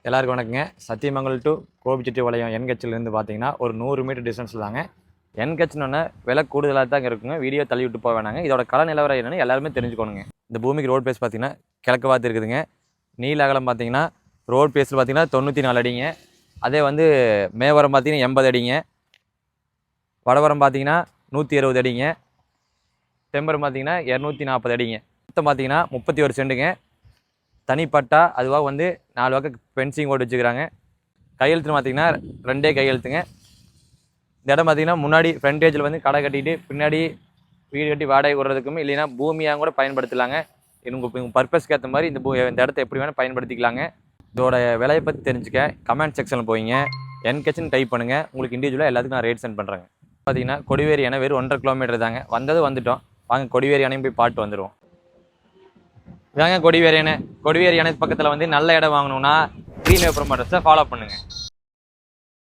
எல்லாருக்கும் வணக்கங்க. சத்தியமங்கல் டு கோபிச்செட்டிப்பாளையம் என்ஹெச்லேருந்து பார்த்தீங்கன்னா ஒரு 100 மீட்டர் டிஸ்டன்ஸில் தாங்க. என்ஹெச்னு விலை கூடுதலாக தாங்க இருக்குங்க. வீடியோ தள்ளி விட்டு போக வேணாங்க. இதோட கள நிலவரம் என்னன்னு எல்லாருமே தெரிஞ்சுக்கணுங்க. இந்த பூமிக்கு ரோட் பேஸ் பார்த்தீங்கன்னா கிழக்கு பார்த்து இருக்குதுங்க. நீல அகலம் பார்த்தீங்கன்னா ரோட் பேஸில் பார்த்தீங்கன்னா 94 அடிங்க. அதே வந்து மேவரம் பார்த்தீங்கன்னா 80 அடிங்க. வடவரம் பார்த்தீங்கன்னா 160 அடிங்க. தெம்பரம் பார்த்தீங்கன்னா 240 அடிங்க. மொத்தம் பார்த்தீங்கன்னா 31 சென்ட்டுங்க. தனிப்பட்டா அதுவாக வந்து 4 பக்கம் ஃபென்சிங் போட்டு வச்சுக்கிறாங்க. கையெழுத்துன்னு பார்த்தீங்கன்னா 2 கையெழுத்துங்க. இந்த இடம் பார்த்தீங்கன்னா முன்னாடி ஃப்ரண்டேஜில் வந்து கடை கட்டிட்டு பின்னாடி வீடு கட்டி வாடகை விடுறதுக்கும் இல்லைன்னா பூமியாக கூட பயன்படுத்தலாங்க. உங்கள் பர்பஸ்க்கு ஏற்ற மாதிரி இந்த இடத்த எப்படி வேணால் பயன்படுத்திக்கலாங்க. இதோட விலையை பற்றி தெரிஞ்சுக்க கமெண்ட் செக்ஷனில் போய்ங்க என்ஹெச்னு டைப் பண்ணுங்கள். உங்களுக்கு இண்டிவிஜுவலாக எல்லாத்துக்கும் நான் ரேட் சென்ட் பண்ணுறேங்க. பார்த்தீங்கன்னா கொடிவேரி அணை வெறும் 1.5 கிலோமீட்டர் தாங்க. வந்துட்டோம். வாங்க கொடிவேரி அணையும் போய் பாட்டு வந்துடுவோம். இதாங்க கொடிவேரி அணை. கொடிவேரி அணை பக்கத்தில் வந்து நல்ல இடம் வாங்கணும்னா க்ரீன் வேப்பர் மோட்டர்ஸை ஃபாலோ பண்ணுங்கள்.